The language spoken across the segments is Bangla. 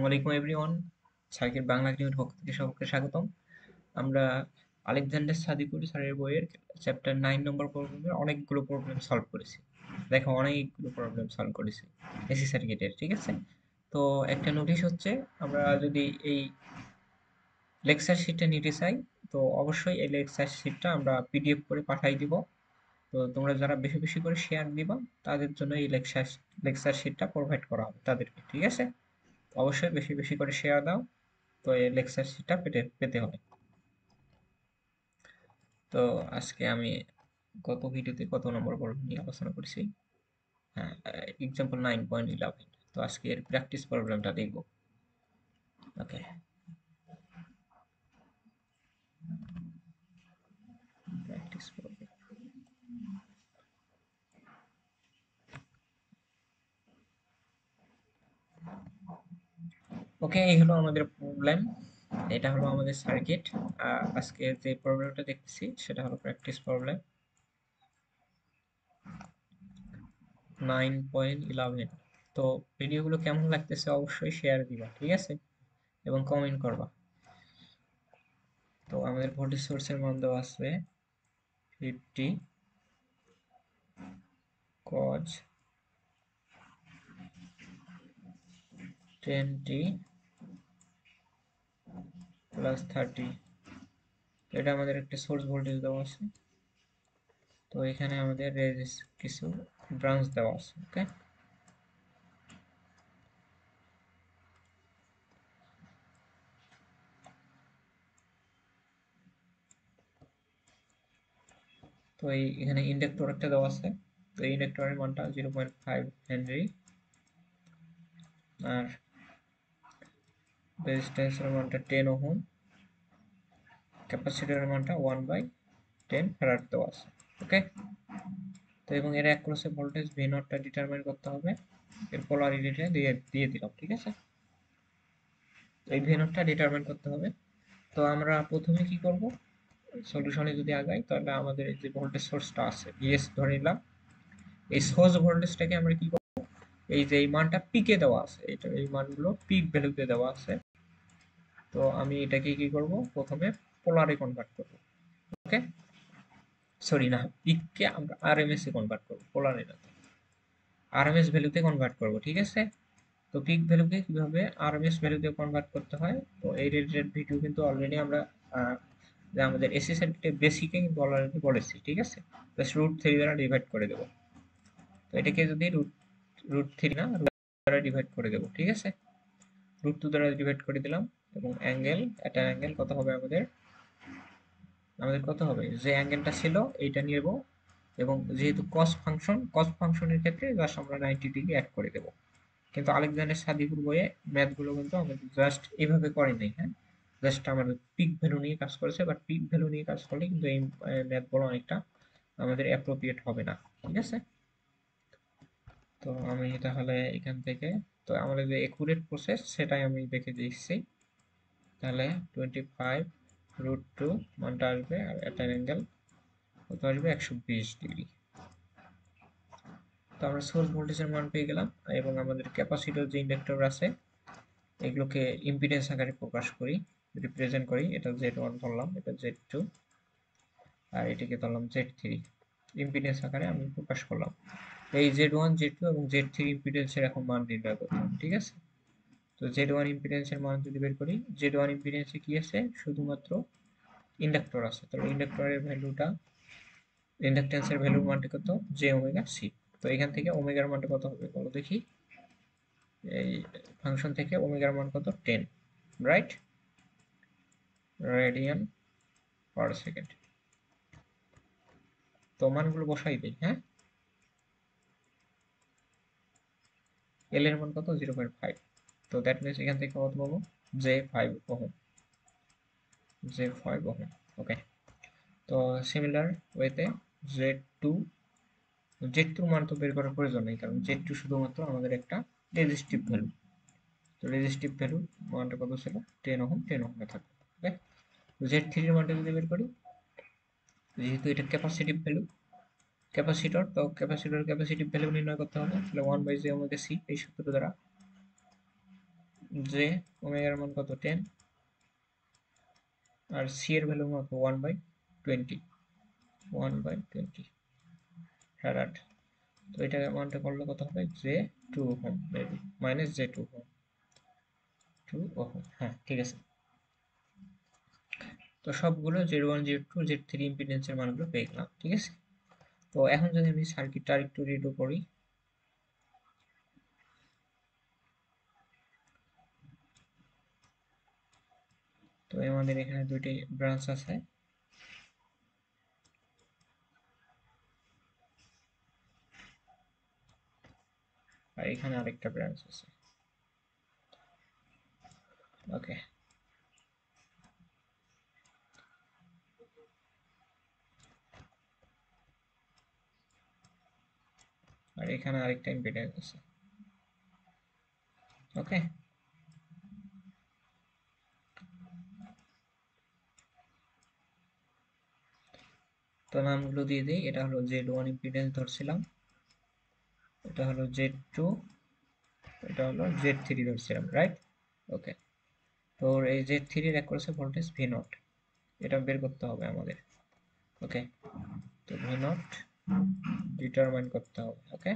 আলাইকুম এভরিওয়ান, সার্কিট বাংলা একাডেমির পক্ষ থেকে সকলকে স্বাগতম। আমরা আলেকজান্ডার সাদিকুর স্যারের বইয়ের চ্যাপ্টার 9 নম্বর প্রবলেমের অনেকগুলো প্রবলেম সলভ করেছি। দেখো, অনেকগুলো প্রবলেম সলভ করেছি এসি সার্কিটের, ঠিক আছে? তো একটা নোটিশ হচ্ছে, আমরা যদি এই লেকচার শিটটা নিতে চাই, তো অবশ্যই এই লেকচার শিটটা আমরা পিডিএফ করে পাঠাই দিব। তো তোমরা যারা বেশি বেশি করে শেয়ার দিবা, তাদের জন্য এই লেকচার শিটটা প্রোভাইড করা হবে তাদেরকে, ঠিক আছে? অবশ্যই বেশি বেশি করে শেয়ার দাও। তো এই লেকচার শিটটা পেতে হবে। তো আজকে আমি গত ভিডিওতে কত নম্বর প্রবলেম নিয়ে আলোচনা করেছি? হ্যাঁ, এক্সাম্পল 9.11। তো আজকে এর প্র্যাকটিস প্রবলেমটা দেখব। ওকে, প্র্যাকটিস প্রবলেম। ওকে, এই হলো আমাদের প্রবলেম, এটা হলো আমাদের সার্কিট। আজকে যে প্রবলেমটা দেখতেছি সেটা হলো প্র্যাকটিস প্রবলেম 9.11। তো ভিডিওগুলো কেমন লাগতেছে অবশ্যই শেয়ার দিবা, ঠিক আছে? এবং কমেন্ট করবা। তো আমাদের ভোল্টেজ সোর্সের মান দেওয়া আছে 50 cos 10t প্লাস 30। এটা আমাদের একটা সোর্স ভোল্টেজ দেওয়া আছে। তো এখানে আমাদের কিছু ব্রাঞ্চ দেওয়া আছে। ওকে, তো এখানে ইন্ডাক্টর একটা দেওয়া আছে। তো এই ইন্ডাক্টরের মানটা 0.5 হেনরি, আর রেজিস্ট্যান্সের মানটা 10 ওহম, ক্যাপাসিটরের মানটা 1/10 ফ্যারাড দেওয়া আছে। ওকে, তো এবং এর অ্যাক্রসে ভোল্টেজ ভি নটটা ডিটারমাইন করতে হবে। এর পোলারিটিটা দিয়ে দিলাম, ঠিক আছে? এই ভি নটটা ডিটারমাইন করতে হবে। তো আমরা প্রথমে কি করব, সলিউশনে যদি আগাই, তাহলে আমাদের এই যে ভোল্টেজ সোর্সটা আছে ভিএস ধরে নিলাম। এই সোর্স ভোল্টেজটাকে আমরা কি করব, এই যে এই মানটা পিকে দেওয়া আছে, এটা এই মানগুলো পিক ভ্যালুতে দেওয়া আছে। তো আমি এটাকে কি করব, প্রথমে পোলারে কনভার্ট করব। ওকে, সরি না, পিককে আমরা আরএমএস এ কনভার্ট করব, পোলারে না, আরএমএস ভ্যালুতে কনভার্ট করব, ঠিক আছে? তো পিক ভ্যালুকে কিভাবে আরএমএস ভ্যালুতে কনভার্ট করতে হয়, তো এই রিলেটেড ভিডিও কিন্তু অলরেডি আমরা যে আমাদের এসি সার্কিটের বেসিকে কিন্তু অলরেডি বলেছি, ঠিক আছে? জাস্ট √3 দ্বারা ডিভাইড করে দেব। তো এটাকে যদি √3 না, দ্বারা ডিভাইড করে দেব, ঠিক আছে? √2 দ্বারা ডিভাইড করে দিলাম, এবং অ্যাঙ্গেল, একটা অ্যাঙ্গেল কত হবে আমাদের, কত হবে, যে অ্যাঙ্গেলটা ছিল এইটা নিয়ে নেব। এবং যেহেতু কস ফাংশনের ক্ষেত্রে জাস্ট আমরা 90 ডিগ্রি অ্যাড করে দেব। কিন্তু আলেকজান্ডার সাদিকুর বইয়ে ম্যাথগুলো কিন্তু আমাদের জাস্ট এইভাবে করে নাই, হ্যাঁ, জাস্ট আমাদের পিক ভ্যালু নিয়ে কাজ করেছে। বাট পিক ভ্যালু নিয়ে কাজ করলে কিন্তু এই ম্যাথগুলো অনেকটা আমাদের অ্যাপ্রোপ্রিয়েট হবে না, ঠিক আছে? তো আমি তাহলে এখান থেকে, তো আমাদের যে একুরেট প্রসেস সেটাই আমি দেখে দিচ্ছি। তাহলে 25√2 মানটা আসবে, আর একটা অ্যাঙ্গেল কত আসবে, 120 ডিগ্রি। তো আমরা সোর্স ভোল্টেজের মান পেয়ে গেলাম, এবং আমাদের ক্যাপাসিটর যে ইন্ডাক্টর আছে এগুলোকে ইম্পিডেন্স আকারে প্রকাশ করি, রিপ্রেজেন্ট করি। এটা Z1 ধরলাম, এটা Z2, আর এটাকে ধরলাম Z3। ইম্পিডেন্স আকারে আমি প্রকাশ করলাম। এই Z1, Z2 এবং Z3 ইম্পিডেন্সের এখন মান নির্ণয় করতে হবে, ঠিক আছে? তো Z1 ইম্পিডেন্সের মান যদি বের করি, Z1 ইম্পিডেন্সে কি আছে, শুধুমাত্র ইন্ডাক্টর আছে। তাহলে ইন্ডাক্টরের ভ্যালুটা, ইন্ডাকটেন্সের ভ্যালুর মানটা কত, J⍵C। তো এখান থেকে ওমেগার মানটা কত হবে বলো দেখি, এই ফাংশন থেকে ওমেগার মান কত, 10, রাইট, রেডিয়ান পার সেকেন্ড। তো মানগুলো বসাই দিই, হ্যাঁ। এল এর মান কত, 0.5। তো দ্যাট মিনস এখান থেকে কত পাবো, J5 ওহম, J5 ওহম। ওকে, তো সিমিলার ওয়েতে Z2, Z2 মান তো বের করার প্রয়োজন নেই, কারণ Z2 শুধুমাত্র আমাদের একটা রেজিস্টিভ ভ্যালু। তো রেজিস্টিভ ভ্যালু মানটা কত ছিল, 10 ওহম, 10 ওহমে থাকবে। ওকে, Z3 এর মানটা যদি বের করি, যেহেতু এটা ক্যাপাসিটিভ ভ্যালু, ক্যাপাসিটর, তো ক্যাপাসিটর ক্যাপাসিটিভ ভ্যালু নির্ণয় করতে হবে। তাহলে 1/J⍵C এই সূত্র দ্বারা যে ওমেগার মান কত 10, আর সি এর ভ্যালু কত 1/20, 1/20 ফ্যারাড। তো এটা মানটা করলে কত হবে, J 2 ohm maybe, minus J 2 ohm, 2 ohm. হ্যাঁ ঠিক আছে। তো সবগুলো Z1 Z2 Z3 ইম্পিডেন্সের মানগুলো পেয়ে গেলাম, ঠিক আছে। তো এখন যদি আমি সার্কিটটা আরেকটু রিডো করি, তো আমাদের এখানে দুইটি ব্রাঞ্চ আছে, আর এখানে আরেকটা ব্রাঞ্চ আছে। ওকে, আর এখানে আরেকটা ইম্পিডেন্স আছে। ওকে, তো নামগুলো দিয়ে দিই। এটা হলো Z1 ইম্পিডেন্স ধরছিলাম, এটা হলো Z2, এটা হলো Z3 ধরছিলাম, রাইট। ওকে, তো এই Z3 এর অ্যাক্রসে ভোল্টেজ V0, এটা বের করতে হবে আমাদের। ওকে, তো V0 ডিটারমাইন করতে হবে। ওকে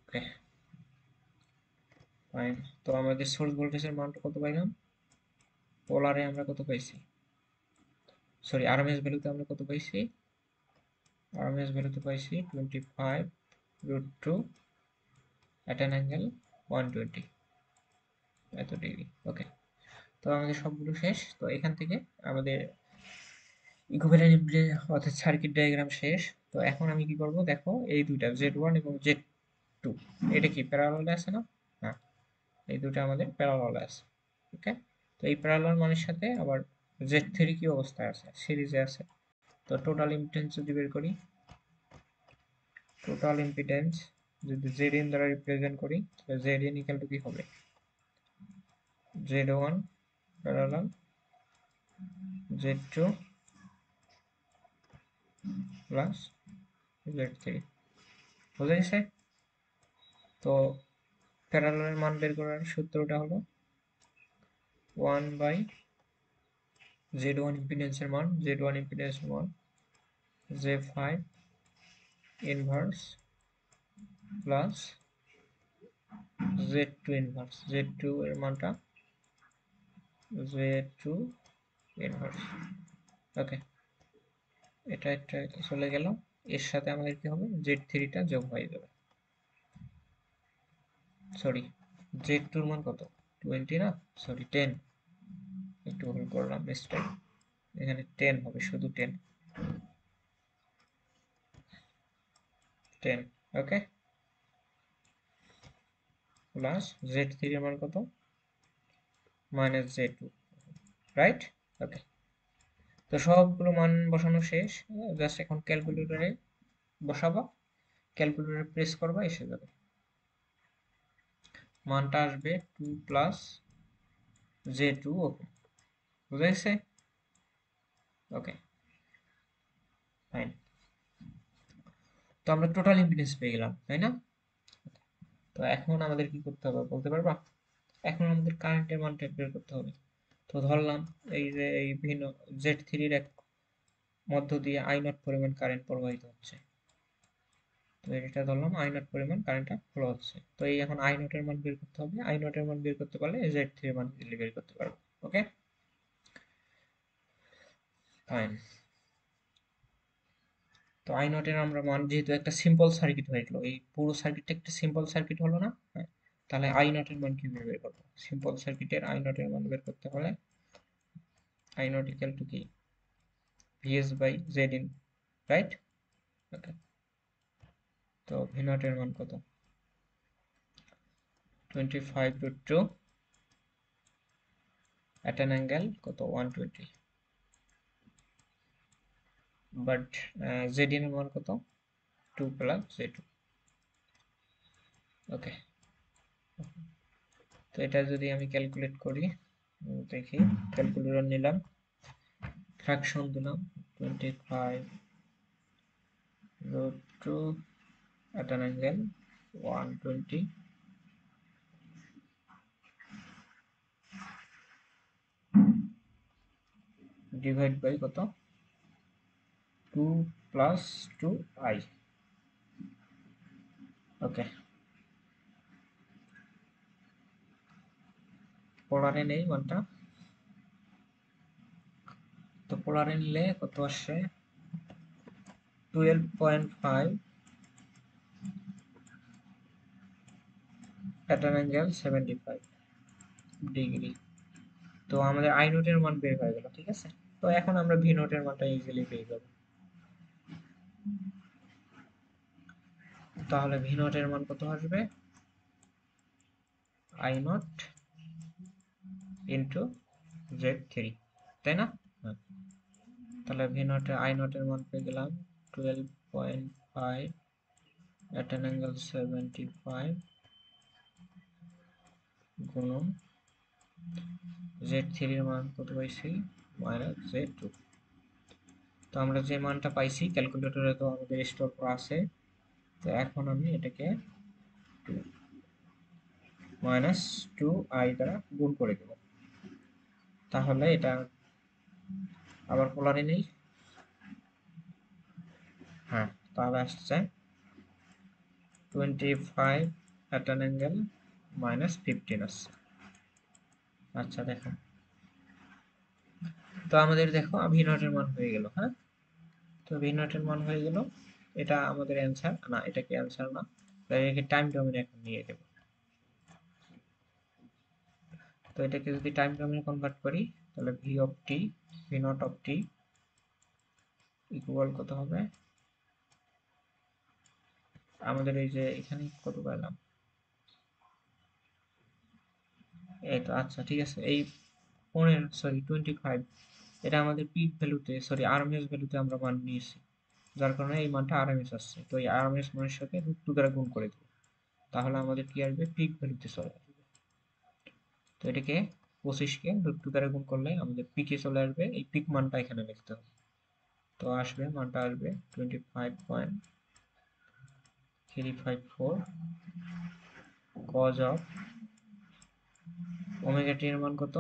ওকে ফাইন। তো আমাদের সোর্স ভোল্টেজের মানটা কত পাইলাম, পোলারে আমরা কত পাইছি, সরি আরএমএস ভ্যালুতে আমরা কত পাইছি, আরএমএস ভ্যালুতে পাইছি 25√2 at an angle 120 এত ডিগ্রি। ওকে, তো আমাদের সবগুলো শেষ। তো এখান থেকে আমাদের ইকুইভ্যালেন্ট ইম্পিডেন্স অর্থাৎ সার্কিট ডায়াগ্রাম শেষ। তো এখন আমি কি করব দেখো, এই দুইটা Z1 এবং Z2 এটা কি প্যারালালে আছে না, হ্যাঁ এই দুটো আমাদের প্যারালালে আছে। ওকে, তো এই প্যারালাল মানের সাথে আবার Z3 কি অবস্থায় আছে, সিরিজে আছে। তো টোটাল ইম্পিডেন্স যদি বের করি, টোটাল ইম্পিডেন্স যদি Zn দ্বারা রিপ্রেজেন্ট করি, তাহলে Zn ইকুয়াল টু কি হবে, Z1 parallel Z2 plus Z3, বুঝা গেছে। তো প্যারালালের মান বের করার সূত্রটা হলো 1/Z1 ইম্পিডেন্সের মান, Z1 ইম্পিডেন্সের মান Z5 inverse plus Z2 inverse, Z2 এর মানটা Z2 ইনভার্স। ওকে, এটা একটা চলে গেল, এর সাথে আমাদের কি হবে, Z3টা যোগ হয়ে যাবে। সরি, Z2 এর মান কত 20 না, সরি 10, একটু ভুল করলাম মিস্টেক, এখানে 10 হবে, শুধু 10, 10। ওকে, প্লাস Z3 এর মান কত, মাইনাস Z2, রাইট। ওকে, তো সবগুলো মান বসানো শেষ, জাস্ট এখন ক্যালকুলেটরে বসাবো, ক্যালকুলেটরে প্রেস করবা, এসে যাবে মানটা আসবে 2 প্লাস Z2 ওকে, বুঝা গেছে। ওকে ফাইন, তো আমরা টোটাল ইম্পিডেন্স পেয়ে গেলাম, তাই না। তো এখন আমাদের কি করতে হবে বলতে পারবা, এখন আমাদের কারেন্টের মানটা বের করতে হবে। তো ধরলাম এই যে এই ভিন্ন Z3 এর এক মধ্য দিয়ে I0 পরিমাণ কারেন্ট প্রবাহিত হচ্ছে, তো এটা ধরলাম I0 পরিমাণ কারেন্টটা ফ্লো হচ্ছে। তো এই এখন I0 এর মান বের করতে হবে, I0 এর মান বের করতে পারলে Z3 এর মান ইজিলি বের করতে পারবো। Okay fine. তো I0 এর আমরা মান, যেহেতু একটা সিম্পল সার্কিট হয়ে গেল, এই পুরো সার্কিটটা একটা সিম্পল সার্কিট হলো না, হ্যাঁ, তাহলে I0 এর মান কিভাবে বের করবো, সিম্পল সার্কিটের I0 এর মান বের করতে হলে I0 ইকুয়াল টু কি, VS বাই Zin, রাইট। ওকে, তো V0 এর মান কত, 25√2 at an angle কত 120, বাট Zin এর মান কত 2 প্লাস Z2। ওকে, তো এটা যদি আমি ক্যালকুলেট করি, দেখি ক্যালকুলেটর নিলাম, ফ্র্যাকশন দিলাম 25√2 at an angle 120 divide by কত 2 প্লাস 2i। ওকে, পোলারে নেই মানটা, তো পোলারে নিলে কত আসছে 12.5 at an angle 75 ডিগ্রি। তো আমাদের আই নোটের মান বের হয়ে গেল, ঠিক আছে। তো এখন আমরা ভি নোটের মানটা ইজিলি পেয়ে যাব। তাহলে ভি নোটের মান কত আসবে আই নট ইন্টু z3, তাই না? হ্যাঁ। তাহলে ভি নোটের আই নোটের মান পেয়ে গেলাম 12.5 at an angle 75 গুণন z3 এর মান কত পাইছি মাইনাস z2। তো আমরা যে মানটা পাইছি ক্যালকুলেটরে তো আমাদের স্টোর করা আছে, তো এখন আমি এটাকে মাইনাস 2i দ্বারা গুণ করে দেব। তাহলে এটা আবার পোলারে নেই, হ্যাঁ, তাহলে আসছে 25 at an angle minus 15 আসছে। আচ্ছা দেখো, তো আমাদের দেখো ভি নটের মান হয়ে গেল। হ্যাঁ, তো ভি নটের মান হয়ে গেল, এটা আমাদের অ্যান্সার না, এটা কি অ্যান্সার না, তাই এটাকে টাইম ডোমেনে এখন নিয়ে দেব। তো এটাকে যদি টাইম ডোমেনে কনভার্ট করি তাহলে V of T, V naught of T equal কত হবে, আমাদের এই যে এখানে কত পেলাম, এই তো, আচ্ছা ঠিক আছে, এই 25, এটা আমাদের পিক ভ্যালুতে সরি আরএমএস ভ্যালুতে আমরা মান নিয়েছি, যার কারণে এই মানটা আরএমএস আসছে। তো এই আরএমএস মানের সাথে √2 দ্বারা গুণ করে দেব, তাহলে আমাদের কি আসবে পিক ভ্যালুতে চলে আসবে। তো এটাকে 25কে √2 দ্বারা গুণ করলে আমাদের পিকে চলে আসবে, এই পিক মানটা এখানে লিখতে হবে। তো আসবে মানটা আসবে 25.354 cos অফ ওমেগা টি এর মান কত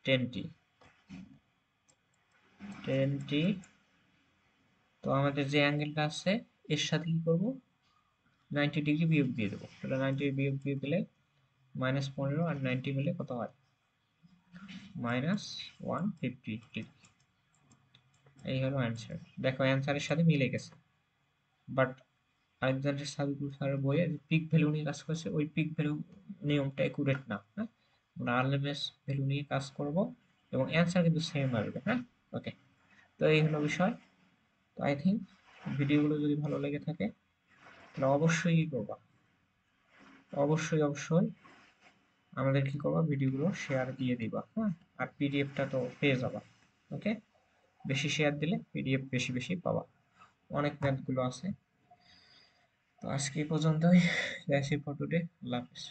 10t 10t। তো আমাদের যে অ্যাঙ্গেলটা আছে এর সাথে কি করব 90 ডিগ্রি বিয়োগ দিয়ে দেবো, তাহলে 90 বিয়োগ দিয়ে দিলে -15 আর 90 মিলে কত হয় -150 ডিগ্রি। এই হলো অ্যান্সার। দেখো অ্যান্সারের সাথে মিলে গেছে, বাট আলেকজান্ডার সাদিকু স্যারের বইয়ে যে পিক ভ্যালু নিয়ে কাজ করেছে ওই পিক ভ্যালু নিয়মটা একুরেট না। হ্যাঁ, আমরা আরএমএস ভ্যালু নিয়ে কাজ করব এবং অ্যান্সার কিন্তু সেম আসবে। হ্যাঁ, ওকে, তো এই হলো বিষয়। তো আই থিঙ্ক ভিডিওগুলো যদি ভালো লেগে থাকে তাহলে অবশ্যই কি করবা, অবশ্যই অবশ্যই আমাদের কি করবা ভিডিওগুলো শেয়ার দিয়ে দিবা। হ্যাঁ, আর পিডিএফটা তো পেয়ে যাবা। ওকে, বেশি শেয়ার দিলে পিডিএফ বেশি বেশি পাবা, অনেক ম্যাথগুলো আছে। তো আজকে এই পর্যন্তই, দ্যাটস ইট ফর টুডে, আল্লাহ হাফেজ।